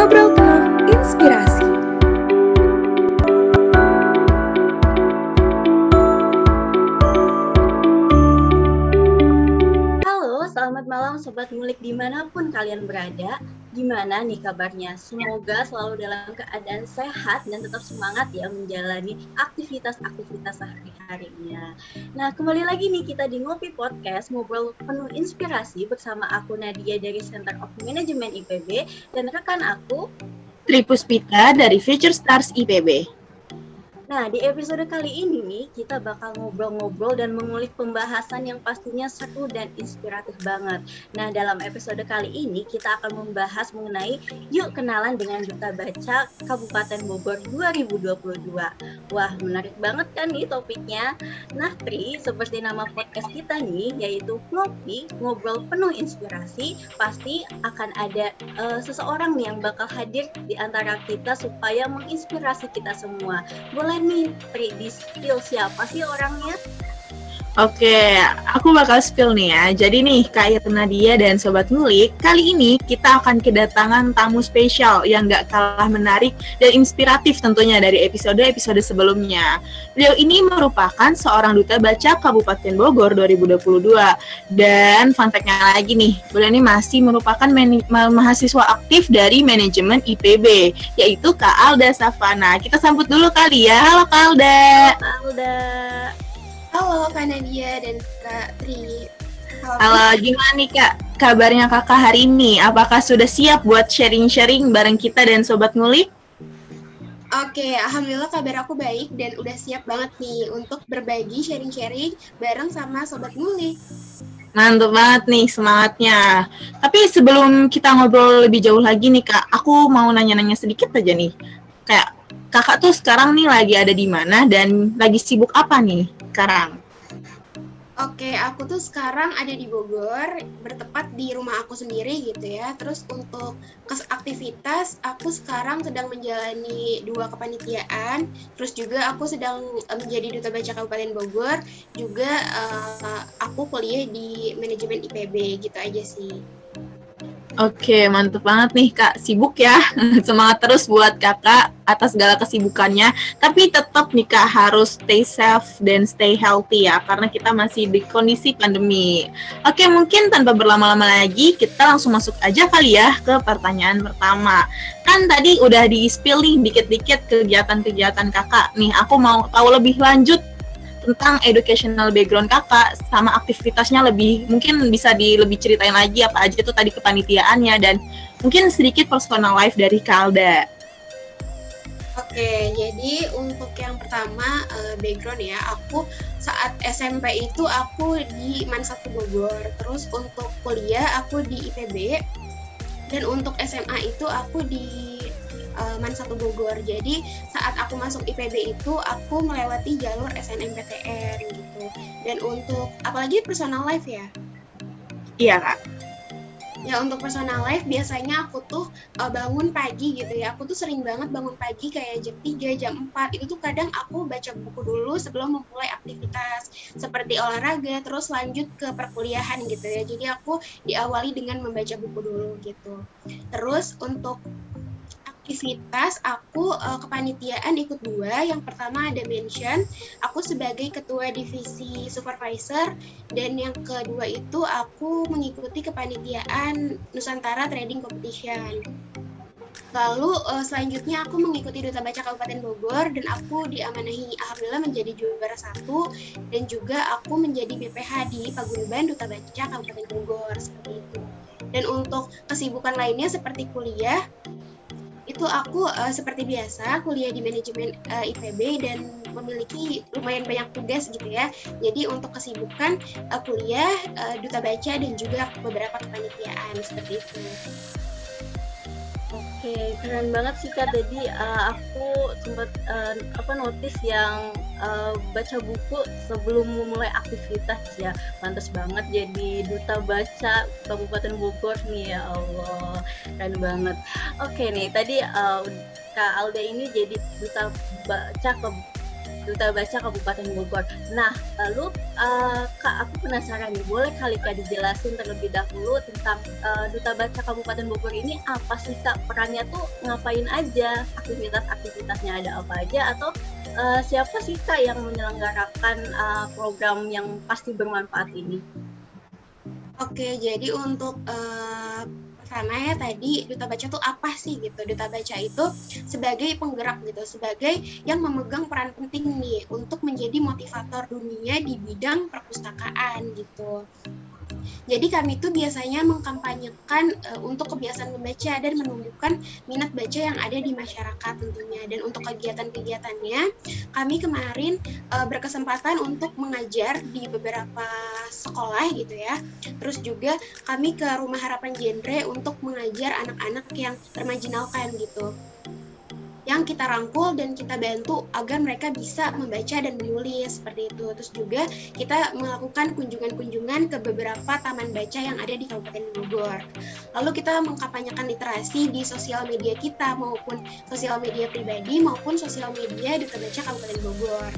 Ngobrol penuh inspirasi. Halo, selamat malam Sobat Ngulik dimanapun kalian berada. Gimana nih kabarnya? Semoga selalu dalam keadaan sehat dan tetap semangat ya menjalani aktivitas-aktivitas sehari-harinya. Nah, kembali lagi nih kita di Ngopi Podcast, ngobrol penuh inspirasi bersama aku Nadia dari Center of Management IPB dan rekan aku Tri Puspita dari Future Stars IPB. Nah, di episode kali ini nih, kita bakal ngobrol-ngobrol dan mengulik pembahasan yang pastinya seru dan inspiratif banget. Nah, dalam episode kali ini, kita akan membahas mengenai Yuk Kenalan dengan Duta Baca Kabupaten Bogor 2022. Wah, menarik banget kan nih topiknya? Nah, Tri, seperti nama podcast kita nih, yaitu Ngopi, Ngobrol Penuh Inspirasi, pasti akan ada seseorang nih yang bakal hadir di antara kita supaya menginspirasi kita semua. Boleh nih, Tri, di-spill siapa sih orangnya? Oke, aku bakal spill nih ya. Jadi nih, Kak Nadia dan Sobat Ngulik, kali ini kita akan kedatangan tamu spesial yang gak kalah menarik dan inspiratif tentunya dari episode-episode sebelumnya. Beliau ini merupakan seorang Duta Baca Kabupaten Bogor 2022. Dan fun fact-nya lagi nih, beliau ini masih merupakan mahasiswa aktif dari manajemen IPB, yaitu Kak Alda Savana. Kita sambut dulu kali ya. Halo Kak Alda. Kak Alda. Halo Kak Nadia dan Kak Tri. Halo, gimana nih Kak? Kabarnya Kakak hari ini? Apakah sudah siap buat sharing-sharing bareng kita dan Sobat Ngulik? Oke, alhamdulillah kabar aku baik dan udah siap banget nih untuk berbagi sharing-sharing bareng sama Sobat Ngulik. Mantap banget nih semangatnya. Tapi sebelum kita ngobrol lebih jauh lagi nih Kak, aku mau nanya-nanya sedikit aja nih. Kayak Kakak tuh sekarang nih lagi ada di mana dan lagi sibuk apa nih sekarang? Oke, aku tuh sekarang ada di Bogor, bertepat di rumah aku sendiri gitu ya. Terus untuk aktivitas, aku sekarang sedang menjalani 2 kepanitiaan. Terus juga aku sedang menjadi Duta Baca Kabupaten Bogor. Juga aku kuliah di manajemen IPB gitu aja sih. Oke, mantep banget nih Kak, sibuk ya. Semangat terus buat Kakak atas segala kesibukannya. Tapi tetap nih Kak harus stay safe dan stay healthy ya, karena kita masih di kondisi pandemi. Oke, mungkin tanpa berlama-lama lagi, kita langsung masuk aja kali ya ke pertanyaan pertama. Kan tadi udah di-spill nih dikit-dikit kegiatan-kegiatan Kakak. Nih, aku mau tahu lebih lanjut tentang educational background Kakak sama aktivitasnya mungkin bisa lebih ceritain lagi apa aja tuh tadi kepanitiaannya dan mungkin sedikit personal life dari Kak Alda. Oke, jadi untuk yang pertama background ya, aku saat SMP itu aku di MAN 1 Bogor, terus untuk kuliah aku di IPB, dan untuk SMA itu aku di MAN 1 Bogor. Jadi saat aku masuk IPB itu aku melewati jalur SNMPTN gitu. Dan untuk apalagi personal life ya. Iya Kak. Ya untuk personal life biasanya aku tuh bangun pagi gitu ya. Aku tuh sering banget bangun pagi kayak jam 3, jam 4. Itu tuh kadang aku baca buku dulu sebelum memulai aktivitas seperti olahraga, terus lanjut ke perkuliahan gitu ya. Jadi aku diawali dengan membaca buku dulu gitu. Terus untuk aktivitas aku kepanitiaan ikut 2. Yang pertama ada mention, aku sebagai ketua divisi supervisor, dan yang kedua itu aku mengikuti kepanitiaan Nusantara Trading Competition. Lalu selanjutnya aku mengikuti Duta Baca Kabupaten Bogor dan aku diamanahi alhamdulillah menjadi juara 1 dan juga aku menjadi BPH di Paguyuban Duta Baca Kabupaten Bogor seperti itu. Dan untuk kesibukan lainnya seperti kuliah, itu aku seperti biasa kuliah di manajemen IPB dan memiliki lumayan banyak tugas gitu ya. Jadi untuk kesibukan kuliah, Duta Baca dan juga beberapa kepanitiaan seperti itu. Oke, keren banget sih Kak. Tadi aku sempat notice yang baca buku sebelum memulai aktivitas ya. Pantas banget jadi Duta Baca Kabupaten Bogor nih, ya Allah. Keren banget. Oke nih, tadi Kak Alda ini jadi Duta Baca Duta Baca Kabupaten Bogor. Nah, lalu Kak, aku penasaran nih, boleh kali Kak dijelasin terlebih dahulu tentang Duta Baca Kabupaten Bogor ini apa sih Kak? Perannya tuh ngapain aja? Aktivitas-aktivitasnya ada apa aja? Atau siapa sih Kak yang menyelenggarakan program yang pasti bermanfaat ini? Oke, jadi untuk pertama ya tadi Duta Baca itu apa sih gitu. Duta Baca itu sebagai penggerak gitu, sebagai yang memegang peran penting nih untuk menjadi motivator dunia di bidang perpustakaan gitu. Jadi kami itu biasanya mengkampanyekan untuk kebiasaan membaca dan menumbuhkan minat baca yang ada di masyarakat tentunya. Dan untuk kegiatan-kegiatannya, kami kemarin berkesempatan untuk mengajar di beberapa sekolah gitu ya. Terus juga kami ke Rumah Harapan Genre untuk mengajar anak-anak yang termarginalkan gitu, yang kita rangkul dan kita bantu agar mereka bisa membaca dan menulis seperti itu. Terus juga kita melakukan kunjungan-kunjungan ke beberapa taman baca yang ada di Kabupaten Bogor. Lalu kita mengkampanyekan literasi di sosial media kita, maupun sosial media pribadi maupun sosial media Duta Baca Kabupaten Bogor.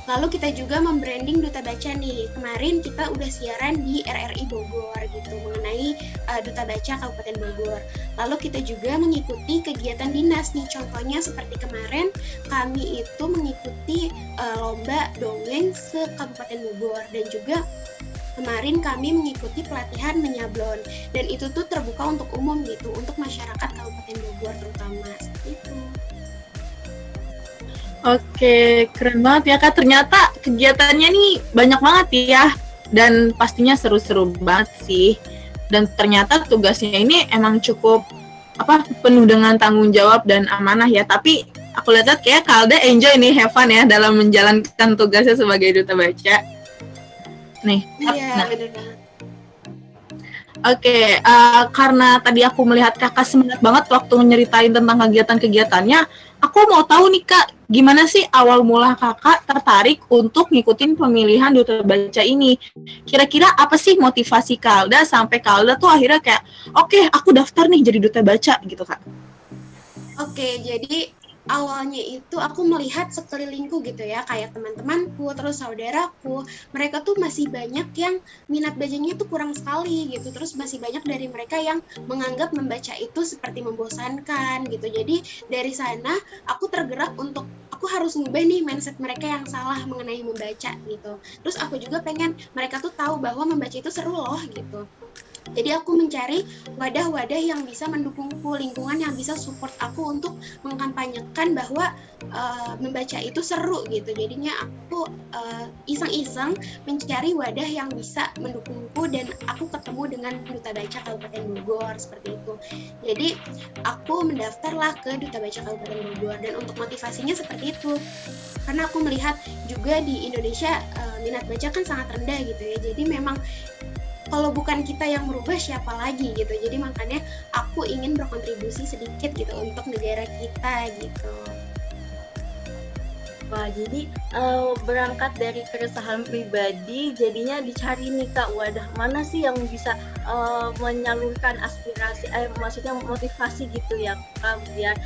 Lalu kita juga membranding Duta Baca nih. Kemarin kita udah siaran di RRI Bogor gitu mengenai Duta Baca Kabupaten Bogor. Lalu kita juga mengikuti kegiatan dinas nih. Contohnya seperti kemarin kami itu mengikuti lomba dongeng se-Kabupaten Bogor, dan juga kemarin kami mengikuti pelatihan menyablon, dan itu tuh terbuka untuk umum gitu, untuk masyarakat Kabupaten Bogor terutama seperti itu. Oke, keren banget ya Kak. Ternyata kegiatannya nih banyak banget ya, dan pastinya seru-seru banget sih. Dan ternyata tugasnya ini emang cukup penuh dengan tanggung jawab dan amanah ya. Tapi aku lihat kayak Kak Alda enjoy nih, have fun ya dalam menjalankan tugasnya sebagai Duta Baca. Nih. Iya, benar banget. Oke, karena tadi aku melihat Kakak semangat banget waktu nyeritain tentang kegiatan-kegiatannya, aku mau tahu nih Kak, gimana sih awal mula Kakak tertarik untuk ngikutin pemilihan Duta Baca ini? Kira-kira apa sih motivasi Kak Alda sampai Kak Alda tuh akhirnya kayak, oke, aku daftar nih jadi Duta Baca gitu Kak? Oke, jadi awalnya itu aku melihat sekelilingku gitu ya, kayak teman-temanku, terus saudaraku, mereka tuh masih banyak yang minat bacanya tuh kurang sekali gitu, terus masih banyak dari mereka yang menganggap membaca itu seperti membosankan gitu. Jadi dari sana aku tergerak untuk aku harus ngubah nih mindset mereka yang salah mengenai membaca gitu. Terus aku juga pengen mereka tuh tahu bahwa membaca itu seru loh gitu. Jadi aku mencari wadah-wadah yang bisa mendukungku, lingkungan yang bisa support aku untuk mengkampanyekan bahwa membaca itu seru gitu. Jadinya aku iseng-iseng mencari wadah yang bisa mendukungku, dan aku ketemu dengan Duta Baca Kabupaten Bogor seperti itu. Jadi aku mendaftarlah ke Duta Baca Kabupaten Bogor, dan untuk motivasinya seperti itu. Karena aku melihat juga di Indonesia minat baca kan sangat rendah gitu ya. Jadi memang kalau bukan kita yang merubah, siapa lagi gitu. Jadi makanya aku ingin berkontribusi sedikit gitu untuk negara kita gitu. Wah, jadi berangkat dari keresahan pribadi, jadinya dicari nih Kak, wadah mana sih yang bisa menyalurkan aspirasi, maksudnya motivasi gitu ya Kak, biar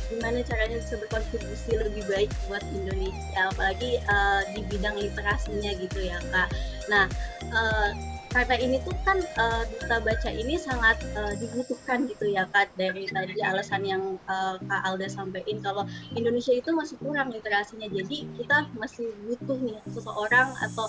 gimana caranya bisa berkontribusi lebih baik buat Indonesia, apalagi di bidang literasinya gitu ya Kak. Nah, karena ini tuh kan Duta Baca ini sangat dibutuhkan gitu ya Kak, dari tadi alasan yang Kak Alda sampaikan kalau Indonesia itu masih kurang literasinya, jadi kita masih butuh nih seseorang atau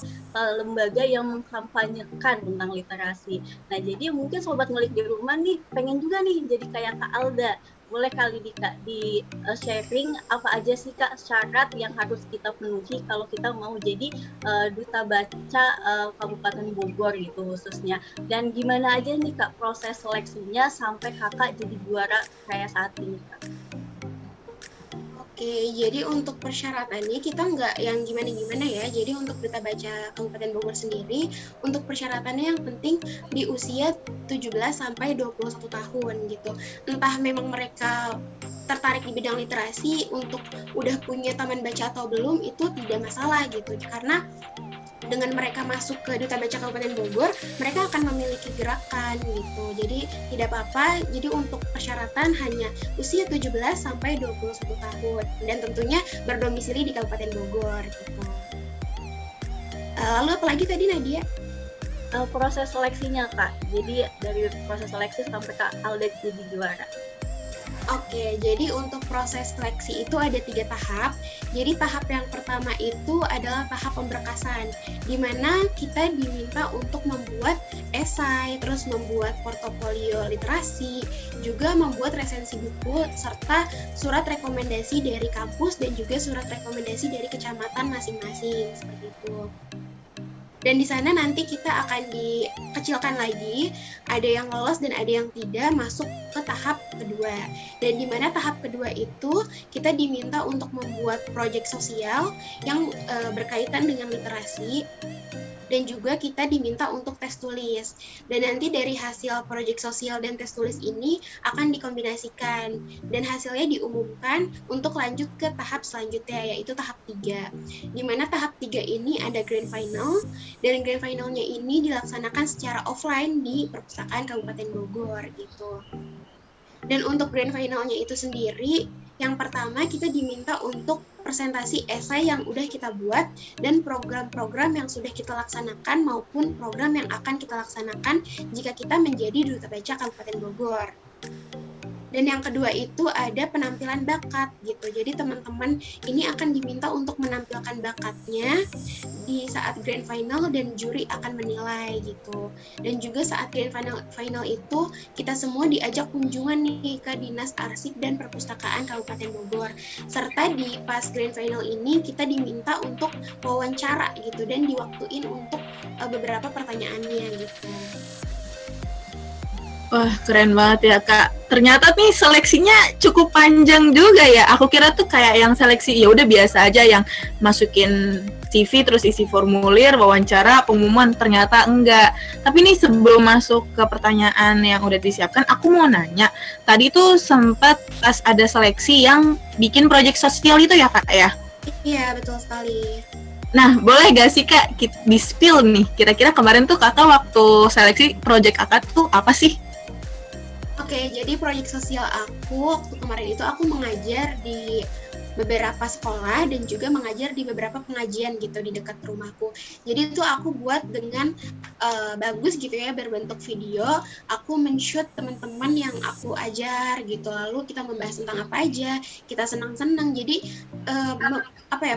lembaga yang mengkampanyekan tentang literasi. Nah, jadi mungkin sobat ngulik di rumah nih pengen juga nih jadi kayak Kak Alda. Boleh kali di sharing apa aja sih Kak syarat yang harus kita penuhi kalau kita mau jadi Duta Baca Kabupaten Bogor gitu khususnya, dan gimana aja nih Kak proses seleksinya sampai Kakak jadi juara kayak saat ini Kak? Oke, jadi untuk persyaratannya kita nggak yang gimana-gimana ya. Jadi untuk Duta Baca Kabupaten Bogor sendiri, untuk persyaratannya yang penting di usia 17 sampai 21 tahun gitu. Entah memang mereka tertarik di bidang literasi, untuk udah punya taman baca atau belum, itu tidak masalah gitu. Karena dengan mereka masuk ke Duta Baca Kabupaten Bogor, mereka akan memiliki gerakan gitu. Jadi tidak apa-apa. Jadi untuk persyaratan hanya usia 17 sampai 21 tahun dan tentunya berdomisili di Kabupaten Bogor gitu. Lalu apalagi tadi Nadia? Proses seleksinya Kak. Jadi dari proses seleksi sampai Kak Alda jadi juara. Oke, jadi untuk proses seleksi itu ada 3 tahap. Jadi tahap yang pertama itu adalah tahap pemberkasan, di mana kita diminta untuk membuat esai, terus membuat portofolio literasi, juga membuat resensi buku, serta surat rekomendasi dari kampus dan juga surat rekomendasi dari kecamatan masing-masing, seperti itu. Dan di sana nanti kita akan dikecilkan lagi, ada yang lolos dan ada yang tidak masuk ke tahap kedua. Dan di mana tahap kedua itu kita diminta untuk membuat proyek sosial yang berkaitan dengan literasi, dan juga kita diminta untuk tes tulis. Dan nanti dari hasil proyek sosial dan tes tulis ini akan dikombinasikan dan hasilnya diumumkan untuk lanjut ke tahap selanjutnya, yaitu tahap 3. Di mana tahap 3 ini ada grand final, dan grand finalnya ini dilaksanakan secara offline di Perpustakaan Kabupaten Bogor gitu. Dan untuk grand finalnya itu sendiri, yang pertama kita diminta untuk presentasi esai yang udah kita buat dan program-program yang sudah kita laksanakan maupun program yang akan kita laksanakan jika kita menjadi Duta Baca Kabupaten Bogor. Dan yang kedua itu ada penampilan bakat gitu. Jadi teman-teman ini akan diminta untuk menampilkan bakatnya di saat grand final dan juri akan menilai gitu. Dan juga saat grand final itu kita semua diajak kunjungan nih ke Dinas Arsip dan Perpustakaan Kabupaten Bogor. Serta di pas grand final ini kita diminta untuk wawancara gitu dan diwaktuin untuk beberapa pertanyaannya gitu. Wah, keren banget ya, Kak. Ternyata nih seleksinya cukup panjang juga ya. Aku kira tuh kayak yang seleksi ya udah biasa aja, yang masukin CV terus isi formulir, wawancara, pengumuman. Ternyata enggak. Tapi nih sebelum masuk ke pertanyaan yang udah disiapkan, aku mau nanya. Tadi tuh sempat pas ada seleksi yang bikin proyek sosial itu ya, Kak ya? Iya, betul sekali. Nah, boleh gak sih Kak di-spill nih, kira-kira kemarin tuh Kakak waktu seleksi proyek Kakak tuh apa sih? Oke, jadi proyek sosial aku waktu kemarin itu aku mengajar di beberapa sekolah dan juga mengajar di beberapa pengajian gitu di dekat rumahku. Jadi itu aku buat dengan bagus gitu ya, berbentuk video. Aku men-shoot teman-teman yang aku ajar gitu. Lalu kita membahas tentang apa aja, kita senang-senang. Jadi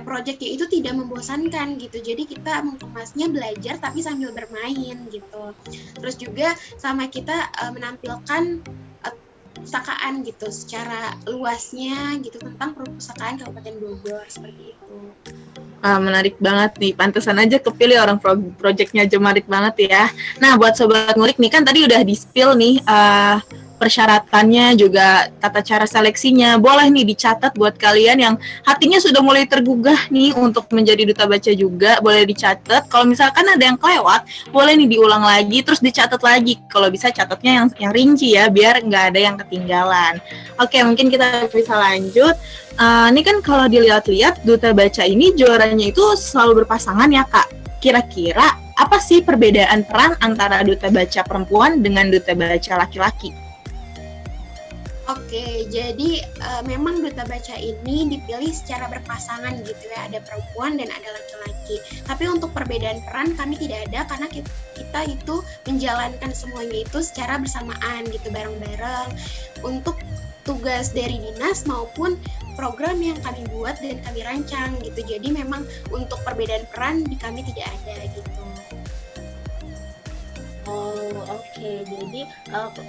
proyeknya itu tidak membosankan gitu. Jadi kita mengemasnya belajar tapi sambil bermain gitu. Terus juga sama kita menampilkan perpustakaan gitu secara luasnya gitu tentang perpustakaan Kabupaten Bogor seperti itu. Menarik banget nih, pantesan aja kepilih orang projectnya Jemarik banget ya. Nah, buat Sobat Ngulik nih kan tadi udah di-spill nih persyaratannya juga tata cara seleksinya. Boleh nih dicatat buat kalian yang hatinya sudah mulai tergugah nih untuk menjadi Duta Baca juga, boleh dicatat. Kalau misalkan ada yang kelewat, boleh nih diulang lagi terus dicatat lagi. Kalau bisa catatnya yang rinci ya, biar nggak ada yang ketinggalan. Oke, mungkin kita bisa lanjut. Ini kan kalau dilihat-lihat Duta Baca ini juaranya itu selalu berpasangan ya Kak. Kira-kira apa sih perbedaan peran antara Duta Baca perempuan dengan Duta Baca laki-laki? Oke, jadi memang Duta Baca ini dipilih secara berpasangan gitu ya, ada perempuan dan ada laki-laki. Tapi untuk perbedaan peran kami tidak ada karena kita itu menjalankan semuanya itu secara bersamaan gitu, bareng-bareng untuk tugas dari dinas maupun program yang kami buat dan kami rancang gitu. Jadi memang untuk perbedaan peran di kami tidak ada gitu. Oke. Jadi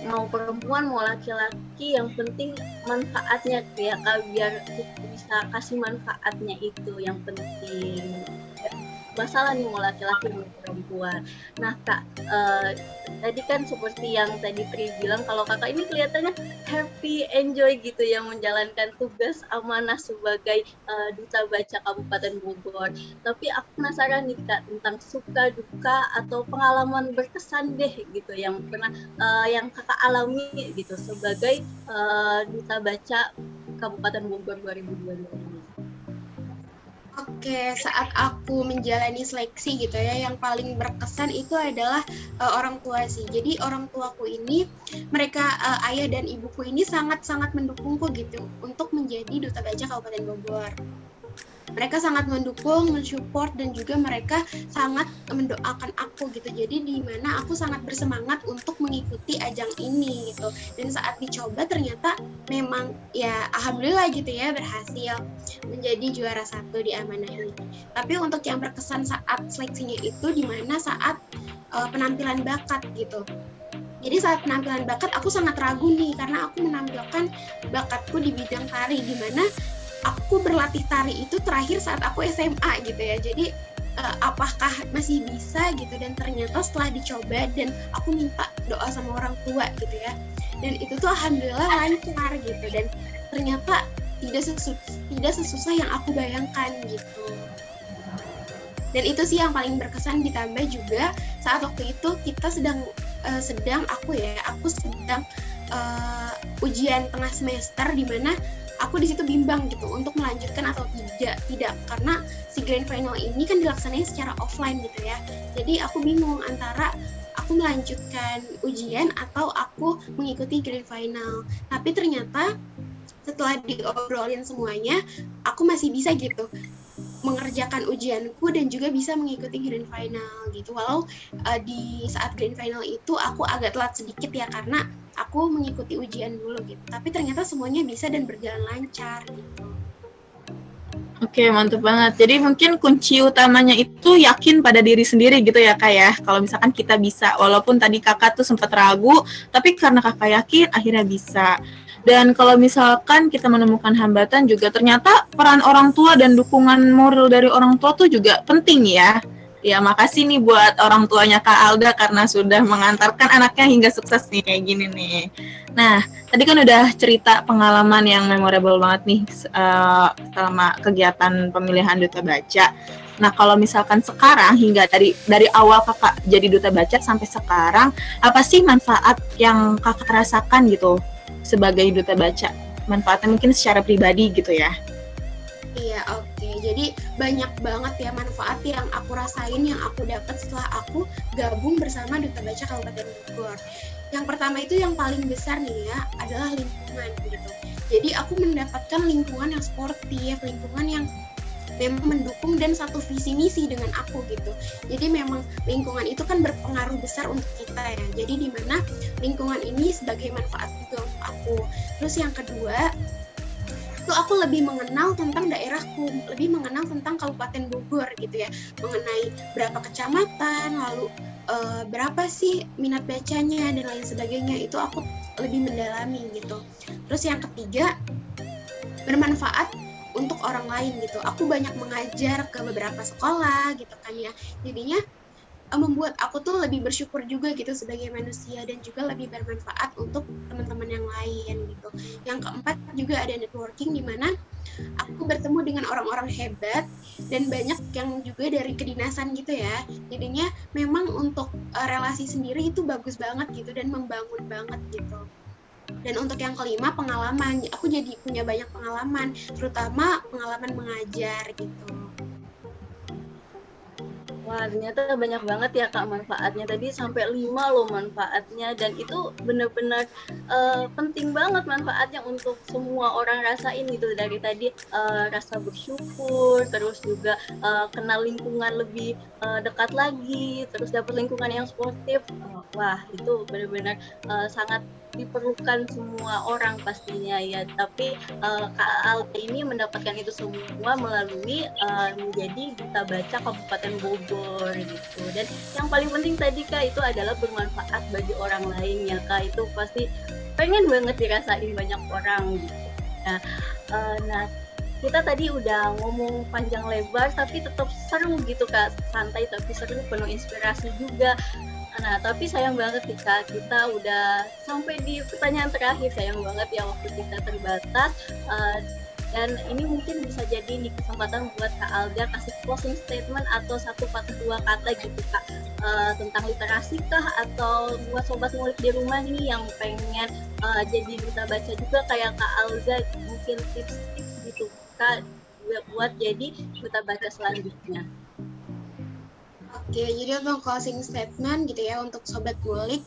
mau perempuan mau laki-laki yang penting manfaatnya ya Kak, biar kita bisa kasih manfaatnya itu yang penting. Masalah nih mau laki-laki mau perempuan. Nah Kak, tadi kan seperti yang tadi Tri bilang kalau Kakak ini kelihatannya happy, enjoy gitu ya menjalankan tugas amanah sebagai Duta Baca Kabupaten Bogor. Tapi aku penasaran nih Kak tentang suka duka atau pengalaman berkesan deh gitu yang pernah yang Kakak alami gitu sebagai Duta Baca Kabupaten Bogor 2022 ini. Oke, saat aku menjalani seleksi gitu ya, yang paling berkesan itu adalah orang tua sih. Jadi orang tuaku ini, mereka ayah dan ibuku ini sangat-sangat mendukungku gitu untuk menjadi duta baca Kabupaten Bogor. Mereka sangat mendukung, mensupport, dan juga mereka sangat mendoakan aku gitu. Jadi di mana aku sangat bersemangat untuk mengikuti ajang ini gitu. Dan saat dicoba ternyata memang ya alhamdulillah gitu ya berhasil menjadi juara 1 di amanah ini. Tapi untuk yang berkesan saat seleksinya itu di mana saat penampilan bakat gitu. Jadi saat penampilan bakat aku sangat ragu nih karena aku menampilkan bakatku di bidang tari, di mana aku berlatih tari itu terakhir saat aku SMA gitu ya. Jadi apakah masih bisa gitu, dan ternyata setelah dicoba dan aku minta doa sama orang tua gitu ya. Dan itu tuh alhamdulillah lancar gitu, dan ternyata tidak sesusah yang aku bayangkan gitu. Dan itu sih yang paling berkesan, ditambah juga saat waktu itu kita sedang aku sedang ujian tengah semester, di mana aku di situ bimbang gitu untuk melanjutkan atau tidak karena si grand final ini kan dilaksanain secara offline gitu ya. Jadi aku bingung antara aku melanjutkan ujian atau aku mengikuti grand final. Tapi ternyata setelah diobrolin semuanya, aku masih bisa gitu mengerjakan ujianku dan juga bisa mengikuti grand final gitu. Walau di saat grand final itu aku agak telat sedikit ya karena aku mengikuti ujian dulu gitu. Tapi ternyata semuanya bisa dan berjalan lancar gitu. Oke, mantap banget. Jadi mungkin kunci utamanya itu yakin pada diri sendiri gitu ya Kak ya. Kalau misalkan kita bisa, walaupun tadi Kakak tuh sempat ragu, tapi karena Kakak yakin akhirnya bisa. Dan kalau misalkan kita menemukan hambatan juga ternyata peran orang tua dan dukungan moral dari orang tua tuh juga penting ya. Ya, makasih nih buat orang tuanya Kak Alda karena sudah mengantarkan anaknya hingga sukses nih kayak gini nih. Nah, tadi kan udah cerita pengalaman yang memorable banget nih selama kegiatan pemilihan duta baca. Nah, kalau misalkan sekarang hingga dari awal Kakak jadi duta baca sampai sekarang, apa sih manfaat yang Kakak rasakan gitu sebagai duta baca? Manfaatnya mungkin secara pribadi gitu ya. Iya, oke. Jadi banyak banget ya manfaat yang aku rasain, yang aku dapat setelah aku gabung bersama Duta Baca Kabupaten Bogor. Yang pertama itu yang paling besar nih ya, adalah lingkungan gitu. Jadi aku mendapatkan lingkungan yang sportif, lingkungan yang memang mendukung dan satu visi misi dengan aku gitu. Jadi memang lingkungan itu kan berpengaruh besar untuk kita ya. Jadi di mana lingkungan ini sebagai manfaat juga untuk aku. Terus yang kedua, itu aku lebih mengenal tentang daerahku, lebih mengenal tentang Kabupaten Bogor gitu ya, mengenai berapa kecamatan, lalu berapa sih minat bacanya dan lain sebagainya, itu aku lebih mendalami gitu. Terus yang ketiga, bermanfaat untuk orang lain gitu. Aku banyak mengajar ke beberapa sekolah gitu kan ya, jadinya membuat aku tuh lebih bersyukur juga gitu sebagai manusia, dan juga lebih bermanfaat untuk teman-teman yang lain gitu. Yang keempat juga ada networking, di mana aku bertemu dengan orang-orang hebat dan banyak yang juga dari kedinasan gitu ya. Jadinya memang untuk relasi sendiri itu bagus banget gitu dan membangun banget gitu. Dan untuk yang kelima, pengalaman. Aku jadi punya banyak pengalaman, terutama pengalaman mengajar gitu. Wah, ternyata banyak banget ya Kak manfaatnya. Tadi sampai 5 loh manfaatnya, dan itu benar-benar penting banget manfaatnya untuk semua orang rasain gitu. Dari tadi rasa bersyukur, terus juga kenal lingkungan lebih dekat lagi, terus dapat lingkungan yang sportif. Wah, itu benar-benar sangat diperlukan semua orang pastinya ya. Tapi Kak Alda ini mendapatkan itu semua melalui menjadi duta baca Kabupaten Bogor gitu. Dan yang paling penting tadi Kak itu adalah bermanfaat bagi orang lain ya Kak. Itu pasti pengen banget dirasain banyak orang gitu. Nah, kita tadi udah ngomong panjang lebar tapi tetap seru gitu Kak, santai tapi seru, penuh inspirasi juga. Nah, tapi sayang banget nih Kak, kita udah sampai di pertanyaan terakhir. Sayang banget ya waktu kita terbatas. Dan ini mungkin bisa jadi nih kesempatan buat Kak Alda kasih closing statement atau satu patah dua kata gitu Kak, tentang literasi kah, atau buat sobat ngulik di rumah nih yang pengen jadi duta baca juga kayak Kak Alda, mungkin tips-tips gitu Kak buat jadi duta baca selanjutnya. Oke, jadi untuk closing statement gitu ya untuk Sobat Ngulik,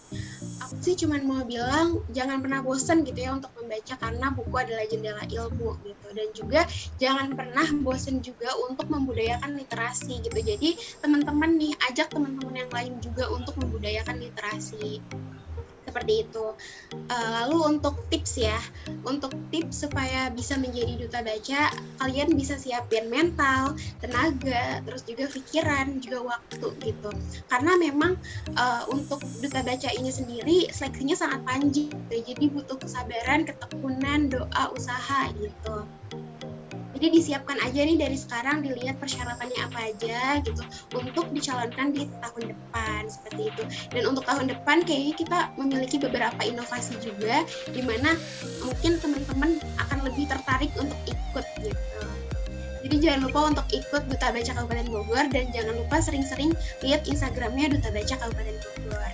aku sih cuma mau bilang jangan pernah bosan gitu ya untuk membaca karena buku adalah jendela ilmu gitu. Dan juga jangan pernah bosan juga untuk membudayakan literasi gitu. Jadi teman-teman nih, ajak teman-teman yang lain juga untuk membudayakan literasi. Seperti itu. Lalu untuk tips ya, untuk tips supaya bisa menjadi duta baca, kalian bisa siapin mental, tenaga, terus juga pikiran, juga waktu gitu. Karena memang untuk duta baca ini sendiri seleksinya sangat panjang, gitu. Jadi butuh kesabaran, ketekunan, doa, usaha gitu. Jadi disiapkan aja nih dari sekarang, dilihat persyaratannya apa aja gitu untuk dicalonkan di tahun depan seperti itu. Dan untuk tahun depan kayaknya kita memiliki beberapa inovasi juga di mana mungkin teman-teman akan lebih tertarik untuk ikut gitu. Jadi jangan lupa untuk ikut Duta Baca Kabupaten Bogor dan jangan lupa sering-sering lihat Instagramnya Duta Baca Kabupaten Bogor.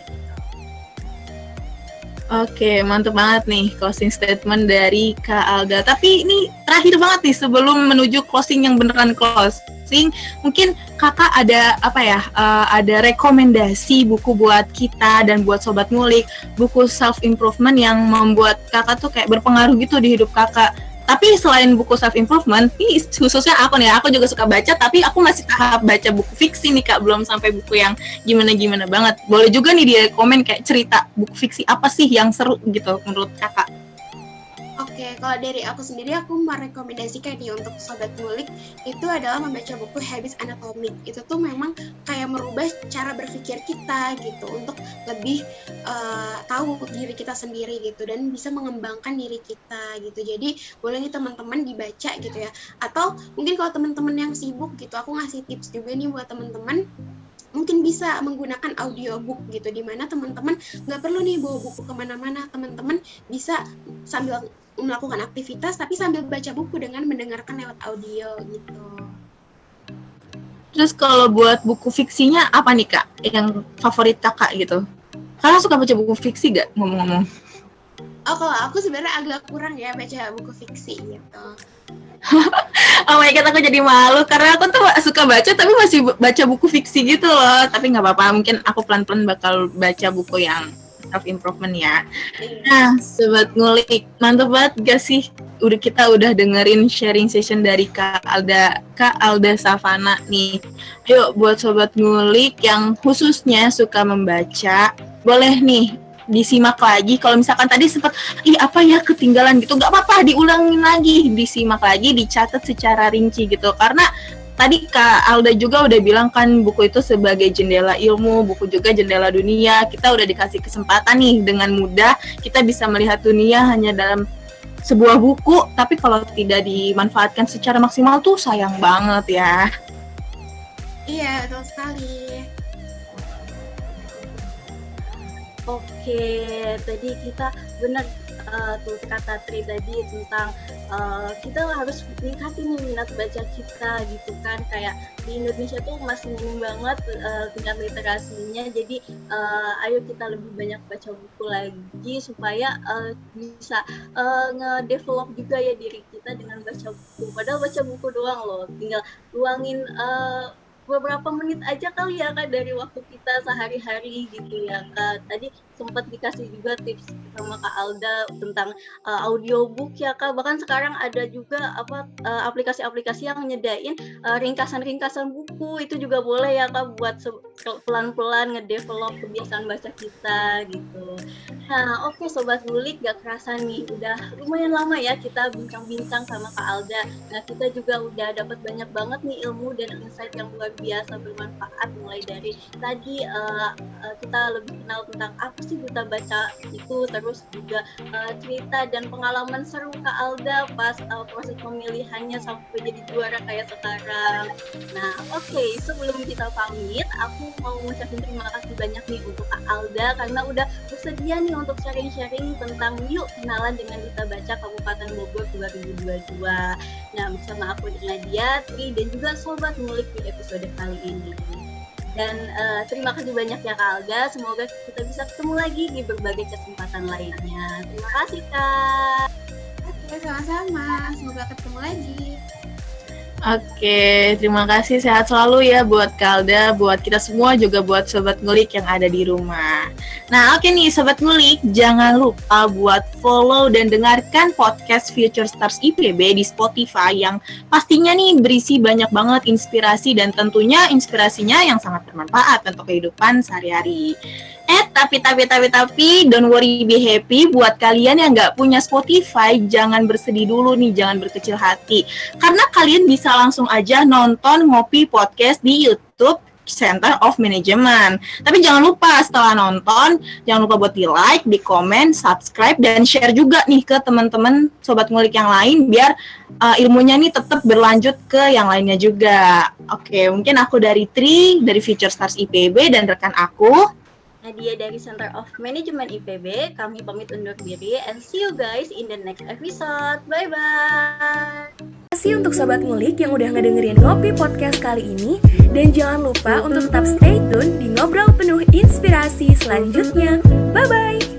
Oke, mantep banget nih closing statement dari Kak Alda. Tapi ini terakhir banget nih sebelum menuju closing yang beneran closing. Mungkin kakak ada ada rekomendasi buku buat kita dan buat Sobat Ngulik, buku self improvement yang membuat kakak tuh kayak berpengaruh gitu di hidup kakak. Tapi selain buku self improvement, ini khususnya aku juga suka baca, tapi aku masih tahap baca buku fiksi nih Kak, belum sampai buku yang gimana-gimana banget. Boleh juga nih dia komen kayak cerita buku fiksi apa sih yang seru gitu menurut kakak. Oke, kalau dari aku sendiri, aku merekomendasikan nih untuk Sobat Ngulik itu adalah membaca buku Habits Anatomik. Itu tuh memang kayak merubah cara berpikir kita gitu untuk lebih tahu diri kita sendiri gitu dan bisa mengembangkan diri kita gitu. Jadi boleh nih teman-teman dibaca gitu ya. Atau mungkin kalau teman-teman yang sibuk gitu, aku ngasih tips juga nih buat teman-teman. Mungkin bisa menggunakan audiobook gitu, dimana teman-teman nggak perlu nih bawa buku kemana-mana, teman-teman bisa sambil melakukan aktivitas tapi sambil baca buku dengan mendengarkan lewat audio gitu. Terus kalau buat buku fiksinya apa nih Kak yang favorit kakak gitu? Kakak suka baca buku fiksi gak ngomong-ngomong? Oh, kalau aku sebenarnya agak kurang ya baca buku fiksi gitu. Oh my god, aku jadi malu karena aku tuh suka baca tapi masih baca buku fiksi gitu loh. Tapi nggak apa-apa, mungkin aku pelan-pelan bakal baca buku yang self improvement ya. Nah, Sobat Ngulik, mantap banget gak sih? Kita udah dengerin sharing session dari Kak Alda Savana nih. Yuk buat Sobat Ngulik yang khususnya suka membaca, boleh nih disimak lagi. Kalau misalkan tadi sempat apa ya ketinggalan gitu, nggak apa-apa, diulangin lagi, disimak lagi, dicatat secara rinci gitu. Karena tadi Kak Alda juga udah bilang kan buku itu sebagai jendela ilmu, buku juga jendela dunia. Kita udah dikasih kesempatan nih dengan mudah kita bisa melihat dunia hanya dalam sebuah buku, tapi kalau tidak dimanfaatkan secara maksimal tuh sayang banget ya. Iya, betul sekali. Oke, tadi kita benar tuh kata Tri tadi tentang kita harus meningkati minat baca kita gitu kan. Kayak di Indonesia tuh masih minim banget tingkat literasinya, jadi ayo kita lebih banyak baca buku lagi supaya bisa nge-develop juga ya diri kita dengan baca buku. Padahal baca buku doang loh, tinggal luangin beberapa menit aja kali ya Kak dari waktu kita sehari-hari gitu ya Kak. Tadi sempat dikasih juga tips sama Kak Alda tentang audiobook ya Kak. Bahkan sekarang ada juga aplikasi-aplikasi yang nyediain ringkasan-ringkasan buku. Itu juga boleh ya Kak buat pelan-pelan ngedevelop kebiasaan baca kita gitu. Nah, oke Sobat Ngulik, gak kerasa nih udah lumayan lama ya kita bincang-bincang sama Kak Alda. Nah, kita juga udah dapat banyak banget nih ilmu dan insight yang luar biasa bermanfaat, mulai dari tadi kita lebih kenal tentang apa sih duta baca itu, terus juga cerita dan pengalaman seru Kak Alda pas proses pemilihannya sampai jadi juara kayak sekarang. Nah, oke, sebelum kita pamit, aku mau ngucapin terima kasih banyak nih untuk Kak Alda karena udah bersedia nih untuk sharing-sharing tentang yuk kenalan dengan duta baca Kabupaten Bogor 2022. Nah, bersama aku Nadia, Tri, dan juga Sobat Ngulik di episode kali ini. Dan terima kasih banyak ya Kak Alda, semoga kita bisa ketemu lagi di berbagai kesempatan lainnya. Terima kasih Kak. Oke, sama-sama, semoga ketemu lagi. Oke, terima kasih, sehat selalu ya buat Kalda, buat kita semua juga buat Sobat Ngulik yang ada di rumah. Nah oke nih Sobat Ngulik, jangan lupa buat follow dan dengarkan podcast Future Stars IPB di Spotify yang pastinya nih berisi banyak banget inspirasi dan tentunya inspirasinya yang sangat bermanfaat untuk kehidupan sehari-hari. Tapi, don't worry, be happy. Buat kalian yang nggak punya Spotify, jangan bersedih dulu nih, jangan berkecil hati. Karena kalian bisa langsung aja nonton Ngopi Podcast di YouTube Center of Management. Tapi jangan lupa setelah nonton, jangan lupa buat di like, di komen, subscribe, dan share juga nih ke teman-teman Sobat Ngulik yang lain, biar ilmunya nih tetap berlanjut ke yang lainnya juga. Oke, mungkin aku dari Tri, dari Future Stars IPB, dan rekan aku Nadia dari Center of Management IPB, kami pamit undur diri and see you guys in the next episode. Bye-bye. Terima kasih untuk Sobat Ngulik yang udah ngedengerin Ngopi Podcast kali ini. Dan jangan lupa untuk tetap stay tune di Ngobrol Penuh Inspirasi selanjutnya. Bye-bye.